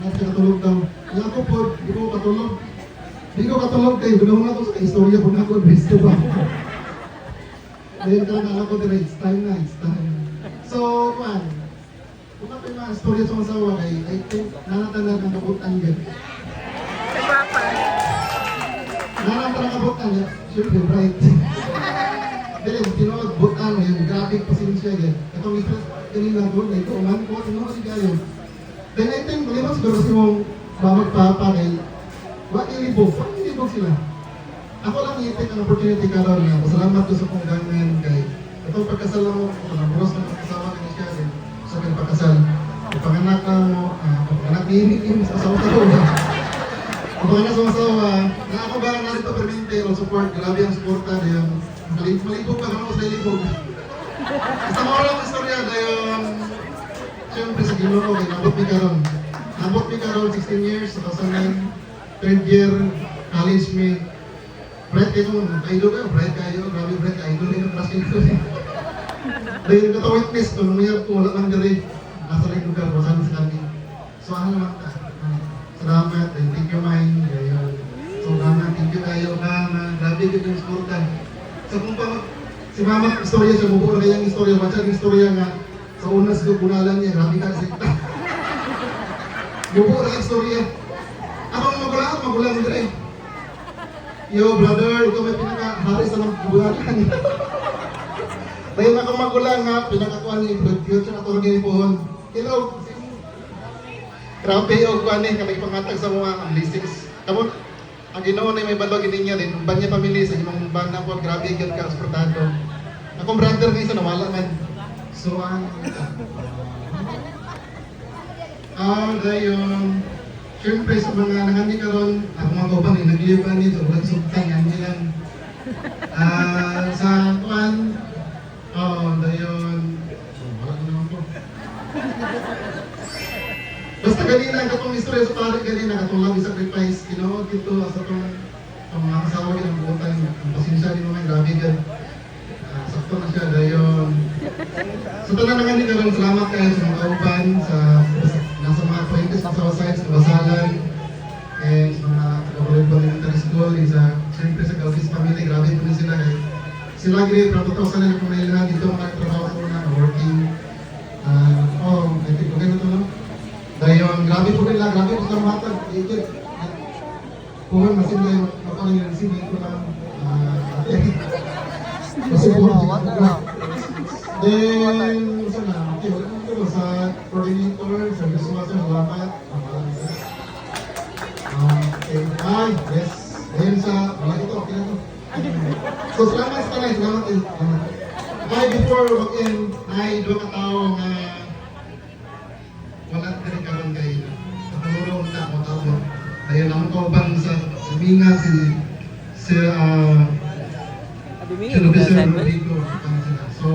Katulog daw. Kaya ako po, di ko katulog. Di ko katulog kayo. Gulong na ko sa istorya po na ako. Besto ba? Ngayon ka na ako din. It's time na. It's time. So, man. Kung ako yung mga istorya sa masawa kay, I think, nanatanan ang kabutan yan. Nanatanan ang kabutan yan. Siyempre, bright. Dili, tinuod, butan mo yung graphic pasensya yan. Itong isa, kanina doon, na ito, uman ko, ano kasi kayo. Then I think, maliban siguro kasi mong mamagpapakay, wag ilibog sila. Ako lang i-take ang opportunity ka daw na pasalamat ko sa kong gangan kay itong pagkasal mo, buros na kasawa ka ni siya, sa kong pagkasal. Ipanganak ka mo, ipanganak din sa asawa ko. Ipanganak sa asawa, na ako ba narito permente o support, grabe ang suporta, yung malibog pa kami sa ilibog. Isa mo lang istorya, yung siyempre sa Ginoo ko, nabot mi karon. Nabot mi karon 16 years, 2009, third year, college me. Bright kayo, idol kayo, bright kayo, grabe bright kayo, idol kayo, crush kayo. Dahil yung kata-witness ko, nung mayroon ko, wala lang diri, nasa rin lugar, wasan sa kami. So ano naman ka? Salamat, and thank you mine. So thank you kayo, grabe kayo yung sportan. Sa kung pa, si mama, istorya siya, bubuo na kayang istorya, matcha yung istorya nga, sa una sa kunalan niya, grabe ka sa ita. Bubuo na istorya. Ako magulang mo dire. Yo, brother, ikaw may pinaka-hari sa mga bulangan. Dahil akong magulang nga, pinakakuan ni future at organ ni Pohon. Hello. Grabe yung kuan ni, kamay pangatag sa mga listings. Kamu, ang Ginoo na may balog ini niya din, banya pamilya sa imong bang na po, grabe yung ka-transportado. Akong brother nga isa nawala man. So, dayon, siyempre sa mga nangani karon, ako mga kaupang yung nagliban nito, walang sugtang, yan nilang. Sa kuan, dayon, wala ko naman po. Basta ganina, katong istorya sa pari ganina, katong love sacrifice, kinood dito, sa itong mga kasawa ng bukutan, ang pasensya din naman, grabe gan. Sakto na siya, dayon. So tanan na nga karon, salamat kayo sa mga kauban, sa nasa mga appointments, nasa wasay, sa basalan, and sa mga taga-Volleyball Elementary School, sa siyempre sa Galvis Family, grabe po na sila. Sila gini, from 2000 na kung nailan dito, mga trabaho ko na, working. I think okay na ito, no? Dayon, grabe po nila, grabe po sa matag. Kung masin kayo, makaling yung sinin ko lang. Kasi po, then, saan na? Okay, wala naman ko sa coordinator, sa Visuason, salamat. Okay, yes. Then sa, wala ito, okay na ito. So, salamat sa kanay, salamat din. Before walk-in, ay doon ka tao nga wala din karon kayo. Natulong na ako tao. Ayun, ang kauban sa Minga, si Professor Rodrigo. So,